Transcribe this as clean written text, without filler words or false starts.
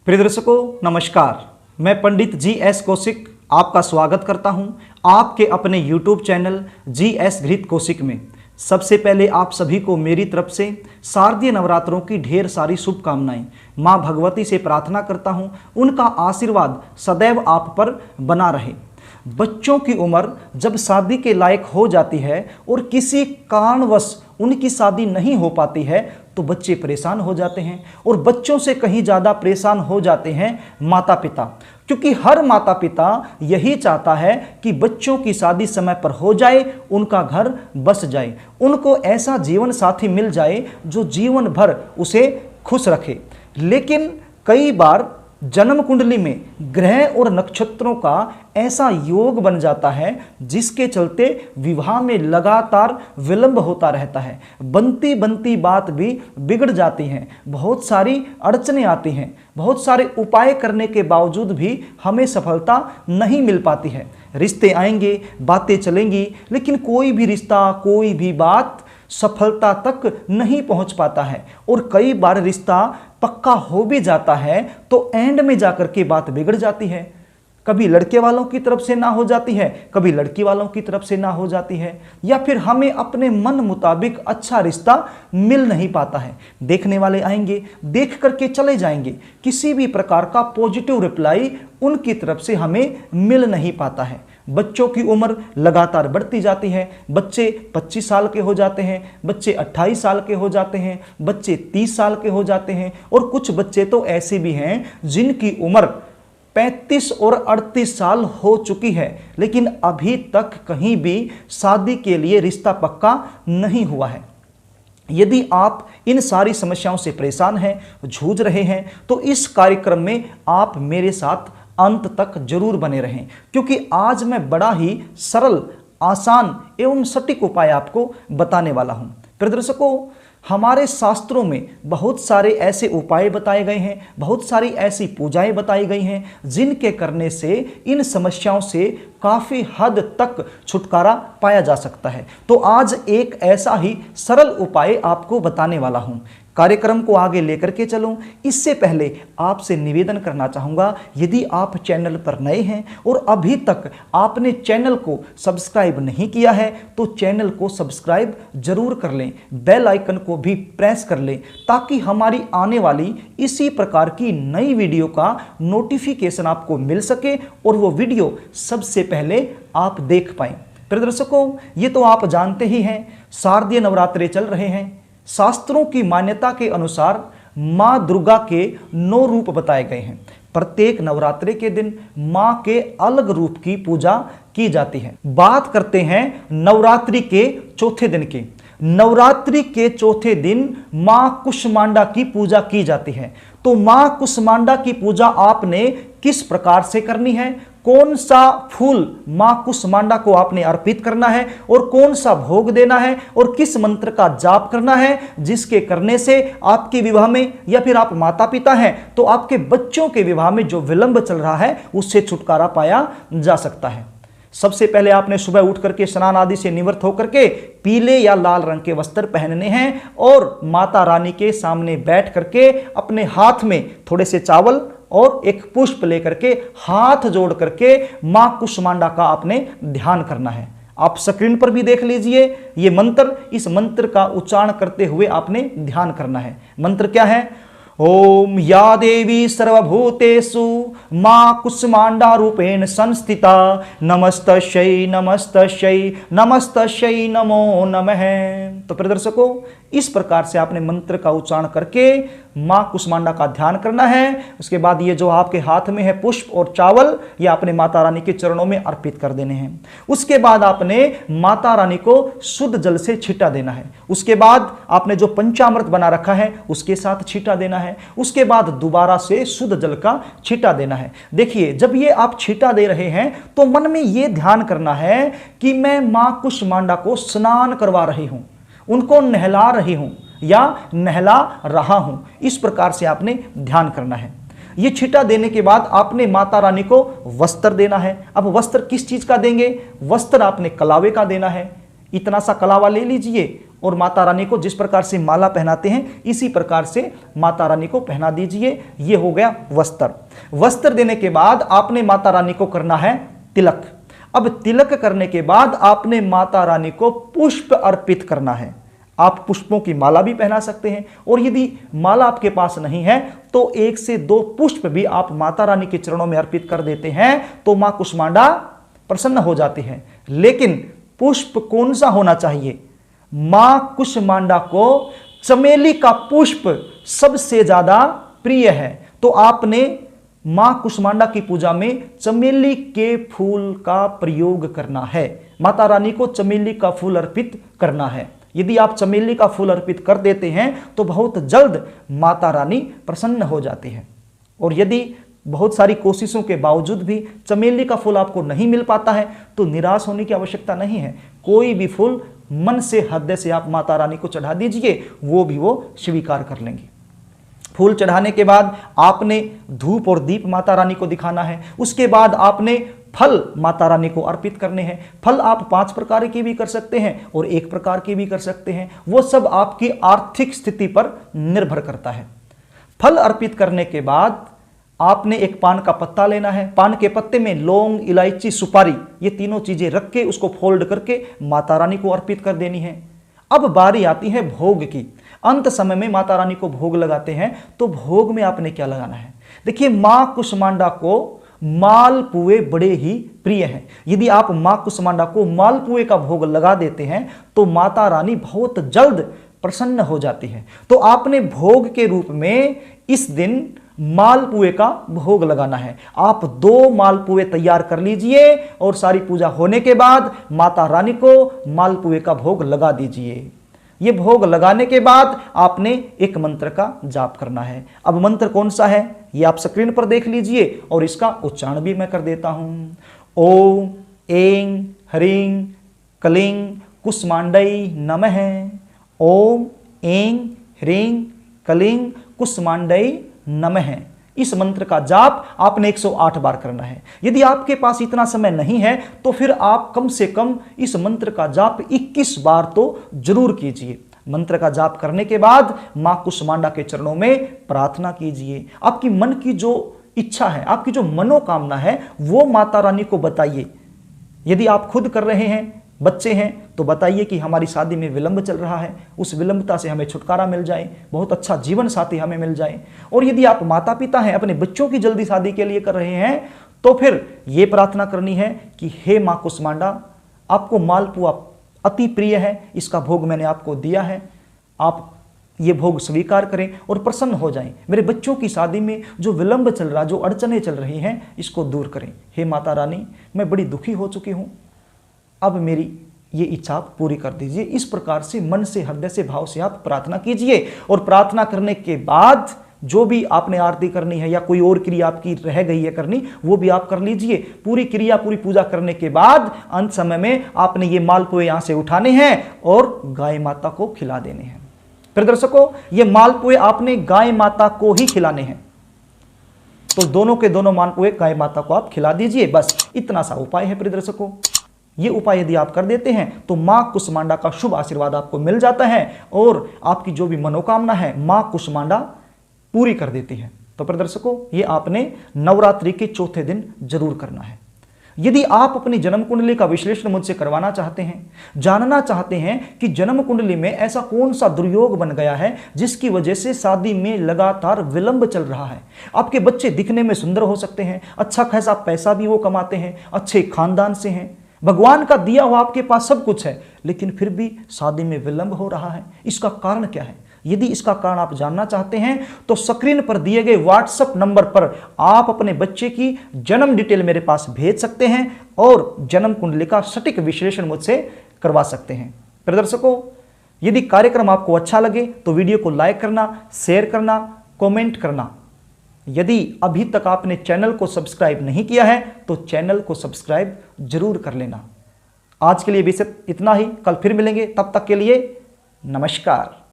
प्रिय दर्शकों नमस्कार, मैं पंडित जी.एस. कौशिक आपका स्वागत करता हूं आपके अपने YouTube चैनल जी.एस. घृत कौशिक में। सबसे पहले आप सभी को मेरी तरफ से शारदीय नवरात्रों की ढेर सारी शुभकामनाएं। मां भगवती से प्रार्थना करता हूं उनका आशीर्वाद सदैव आप पर बना रहे। बच्चों की उम्र जब शादी के लायक हो जाती है और किसी कारणवश उनकी शादी नहीं हो पाती है तो बच्चे परेशान हो जाते हैं और बच्चों से कहीं ज़्यादा परेशान हो जाते हैं माता पिता, क्योंकि हर माता पिता यही चाहता है कि बच्चों की शादी समय पर हो जाए, उनका घर बस जाए, उनको ऐसा जीवन साथी मिल जाए जो जीवन भर उसे खुश रखे। लेकिन कई बार जन्म कुंडली में ग्रह और नक्षत्रों का ऐसा योग बन जाता है जिसके चलते विवाह में लगातार विलंब होता रहता है। बनती बनती बात भी बिगड़ जाती है, बहुत सारी अड़चनें आती हैं, बहुत सारे उपाय करने के बावजूद भी हमें सफलता नहीं मिल पाती है। रिश्ते आएंगे, बातें चलेंगी, लेकिन कोई भी रिश्ता, कोई भी बात सफलता तक नहीं पहुंच पाता है और कई बार रिश्ता पक्का हो भी जाता है तो एंड में जाकर के बात बिगड़ जाती है। कभी लड़के वालों की तरफ से ना हो जाती है, कभी लड़की वालों की तरफ से ना हो जाती है, या फिर हमें अपने मन मुताबिक अच्छा रिश्ता मिल नहीं पाता है। देखने वाले आएंगे, देख करके चले जाएंगे, किसी भी प्रकार का पॉजिटिव रिप्लाई उनकी तरफ से हमें मिल नहीं पाता है। बच्चों की उम्र लगातार बढ़ती जाती है, बच्चे 25 साल के हो जाते हैं, बच्चे 28 साल के हो जाते हैं, बच्चे 30 साल के हो जाते हैं और कुछ बच्चे तो ऐसे भी हैं जिनकी उम्र 35 और 38 साल हो चुकी है, लेकिन अभी तक कहीं भी शादी के लिए रिश्ता पक्का नहीं हुआ है। यदि आप इन सारी समस्याओं से परेशान हैं, जूझ रहे हैं, तो इस कार्यक्रम में आप मेरे साथ अंत तक जरूर बने रहें, क्योंकि आज मैं बड़ा ही सरल, आसान एवं सटीक उपाय आपको बताने वाला हूं। प्रिय दर्शकों, हमारे शास्त्रों में बहुत सारे ऐसे उपाय बताए गए हैं, बहुत सारी ऐसी पूजाएं बताई गई हैं जिनके करने से इन समस्याओं से काफ़ी हद तक छुटकारा पाया जा सकता है। तो आज एक ऐसा ही सरल उपाय आपको बताने वाला हूं। कार्यक्रम को आगे लेकर के चलूं, इससे पहले आपसे निवेदन करना चाहूँगा, यदि आप चैनल पर नए हैं और अभी तक आपने चैनल को सब्सक्राइब नहीं किया है तो चैनल को सब्सक्राइब जरूर कर लें, बेल आइकन को भी प्रेस कर लें, ताकि हमारी आने वाली इसी प्रकार की नई वीडियो का नोटिफिकेशन आपको मिल सके और वो वीडियो सबसे पहले आप देख पाएँ। प्रिय दर्शकों, ये तो आप जानते ही हैं, शारदीय नवरात्रे चल रहे हैं। शास्त्रों की मान्यता के अनुसार मां दुर्गा के 9 रूप बताए गए हैं। प्रत्येक नवरात्रि के दिन मां के अलग रूप की पूजा की जाती है। बात करते हैं नवरात्रि के चौथे दिन की। नवरात्रि के चौथे दिन मां कुष्मांडा की पूजा की जाती है। तो मां कुष्मांडा की पूजा आपने किस प्रकार से करनी है, कौन सा फूल मां कुष्मांडा को आपने अर्पित करना है और कौन सा भोग देना है और किस मंत्र का जाप करना है जिसके करने से आपके विवाह में, या फिर आप माता पिता हैं तो आपके बच्चों के विवाह में जो विलंब चल रहा है उससे छुटकारा पाया जा सकता है। सबसे पहले आपने सुबह उठ करके स्नान आदि से निवृत्त होकर के पीले या लाल रंग के वस्त्र पहनने हैं और माता रानी के सामने बैठ करके अपने हाथ में थोड़े से चावल और एक पुष्प लेकर के हाथ जोड़ करके मां कुष्मांडा का आपने ध्यान करना है। आप स्क्रीन पर भी देख लीजिए ये मंत्र, इस मंत्र का उच्चारण करते हुए आपने ध्यान करना है। मंत्र क्या है? ओम या देवी सर्वभूतेषु मां कुष्मांडा रूपेण संस्थिता नमस्तस्यै नमस्तस्यै नमस्तस्यै नमो नमः। तो प्रिय दर्शकों, इस प्रकार से आपने मंत्र का उच्चारण करके मां कुष्मांडा का ध्यान करना है। उसके बाद ये जो आपके हाथ में है पुष्प और चावल, ये आपने माता रानी के चरणों में अर्पित कर देने हैं। उसके बाद आपने माता रानी को शुद्ध जल से छींटा देना है। उसके बाद आपने जो पंचामृत बना रखा है उसके साथ छींटा देना है। उसके बाद दोबारा से शुद्ध जल का छींटा देना है। देखिए, जब ये आप छींटा दे रहे हैं तो मन में ये ध्यान करना है कि मैं मां कुष्मांडा को स्नान करवा रही हूं, उनको नहला रही हूं या नहला रहा हूं। इस प्रकार से आपने ध्यान करना है। ये छींटा देने के बाद आपने माता रानी को वस्त्र देना है। अब वस्त्र किस चीज का देंगे? वस्त्र आपने कलावे का देना है। इतना सा कलावा ले लीजिए और माता रानी को जिस प्रकार से माला पहनाते हैं इसी प्रकार से माता रानी को पहना दीजिए। ये हो गया वस्त्र। वस्त्र देने के बाद आपने माता रानी को करना है तिलक। अब तिलक करने के बाद आपने माता रानी को पुष्प अर्पित करना है। आप पुष्पों की माला भी पहना सकते हैं, और यदि माला आपके पास नहीं है तो 1 से 2 पुष्प भी आप माता रानी के चरणों में अर्पित कर देते हैं तो मां कुष्मांडा प्रसन्न हो जाती हैं। लेकिन पुष्प कौन सा होना चाहिए? मां कुष्मांडा को चमेली का पुष्प सबसे ज्यादा प्रिय है, तो आपने मां कुष्मांडा की पूजा में चमेली के फूल का प्रयोग करना है। माता रानी को चमेली का फूल अर्पित करना है। यदि आप चमेली का फूल अर्पित कर देते हैं तो बहुत जल्द माता रानी प्रसन्न हो जाती है। और यदि बहुत सारी कोशिशों के बावजूद भी चमेली का फूल आपको नहीं मिल पाता है तो निराश होने की आवश्यकता नहीं है। कोई भी फूल मन से हृदय से आप माता रानी को चढ़ा दीजिए, वो भी वो स्वीकार कर लेंगी। फूल चढ़ाने के बाद आपने धूप और दीप माता रानी को दिखाना है। उसके बाद आपने फल माता रानी को अर्पित करने हैं। फल आप 5 प्रकार के भी कर सकते हैं और 1 प्रकार के भी कर सकते हैं, वो सब आपकी आर्थिक स्थिति पर निर्भर करता है। फल अर्पित करने के बाद आपने एक पान का पत्ता लेना है। पान के पत्ते में लौंग, इलायची, सुपारी, ये तीनों चीजें रख के उसको फोल्ड करके माता रानी को अर्पित कर देनी है। अब बारी आती है भोग की। अंत समय में माता रानी को भोग लगाते हैं, तो भोग में आपने क्या लगाना है? देखिए, मां कुष्मांडा को मालपुए बड़े ही प्रिय हैं। यदि आप मां कुष्मांडा को मालपुए का भोग लगा देते हैं तो माता रानी बहुत जल्द प्रसन्न हो जाती है। तो आपने भोग के रूप में इस दिन मालपुए का भोग लगाना है। आप 2 मालपुए तैयार कर लीजिए और सारी पूजा होने के बाद माता रानी को मालपुए का भोग लगा दीजिए। ये भोग लगाने के बाद आपने एक मंत्र का जाप करना है। अब मंत्र कौन सा है ये आप स्क्रीन पर देख लीजिए और इसका उच्चारण भी मैं कर देता हूं। ओम ऐं ह्रीं क्लीं कुष्मांडै नमः। ओम ऐं ह्रीं क्लीं कुष्मांडै नमः। इस मंत्र का जाप आपने 108 बार करना है। यदि आपके पास इतना समय नहीं है तो फिर आप कम से कम इस मंत्र का जाप 21 बार तो जरूर कीजिए। मंत्र का जाप करने के बाद मां कुष्मांडा के चरणों में प्रार्थना कीजिए। आपकी मन की जो इच्छा है, आपकी जो मनोकामना है, वो माता रानी को बताइए। यदि आप खुद कर रहे हैं, बच्चे हैं, तो बताइए कि हमारी शादी में विलंब चल रहा है, उस विलंबता से हमें छुटकारा मिल जाए, बहुत अच्छा जीवन साथी हमें मिल जाए। और यदि आप माता पिता हैं, अपने बच्चों की जल्दी शादी के लिए कर रहे हैं, तो फिर ये प्रार्थना करनी है कि हे मां कुष्मांडा, आपको मालपुआ अति प्रिय है, इसका भोग मैंने आपको दिया है, आप ये भोग स्वीकार करें और प्रसन्न हो जाएं। मेरे बच्चों की शादी में जो विलंब चल रहा, जो अड़चनें चल रही हैं, इसको दूर करें। हे माता रानी, मैं बड़ी दुखी हो चुकी हूँ, अब मेरी ये इच्छा आप पूरी कर दीजिए। इस प्रकार से मन से, हृदय से, भाव से आप प्रार्थना कीजिए। और प्रार्थना करने के बाद जो भी आपने आरती करनी है या कोई और क्रिया आपकी रह गई है करनी, वो भी आप कर लीजिए। पूरी क्रिया, पूरी पूजा करने के बाद अंत समय में आपने ये मालपुए यहां से उठाने हैं और गाय माता को खिला देने हैं। प्रिय दर्शकों, ये मालपुए आपने गाय माता को ही खिलाने हैं, तो दोनों के दोनों मालपुए गाय माता को आप खिला दीजिए। बस इतना सा उपाय है। प्रिय दर्शकों, ये उपाय यदि आप कर देते हैं तो मां कुष्मांडा का शुभ आशीर्वाद आपको मिल जाता है और आपकी जो भी मनोकामना है मां कुष्मांडा पूरी कर देती है। तो प्रिय दर्शकों, ये आपने नवरात्रि के चौथे दिन जरूर करना है। यदि आप अपनी जन्म कुंडली का विश्लेषण मुझसे करवाना चाहते हैं, जानना चाहते हैं कि जन्म कुंडली में ऐसा कौन सा दुर्योग बन गया है जिसकी वजह से शादी में लगातार विलंब चल रहा है। आपके बच्चे दिखने में सुंदर हो सकते हैं, अच्छा खासा पैसा भी वो कमाते हैं, अच्छे खानदान से हैं, भगवान का दिया हुआ आपके पास सब कुछ है, लेकिन फिर भी शादी में विलंब हो रहा है। इसका कारण क्या है? यदि इसका कारण आप जानना चाहते हैं तो स्क्रीन पर दिए गए व्हाट्सएप नंबर पर आप अपने बच्चे की जन्म डिटेल मेरे पास भेज सकते हैं और जन्म कुंडली का सटीक विश्लेषण मुझसे करवा सकते हैं। प्रिय दर्शकों, यदि कार्यक्रम आपको अच्छा लगे तो वीडियो को लाइक करना, शेयर करना, कमेंट करना। यदि अभी तक आपने चैनल को सब्सक्राइब नहीं किया है तो चैनल को सब्सक्राइब जरूर कर लेना। आज के लिए भी सिर्फ इतना ही, कल फिर मिलेंगे, तब तक के लिए नमस्कार।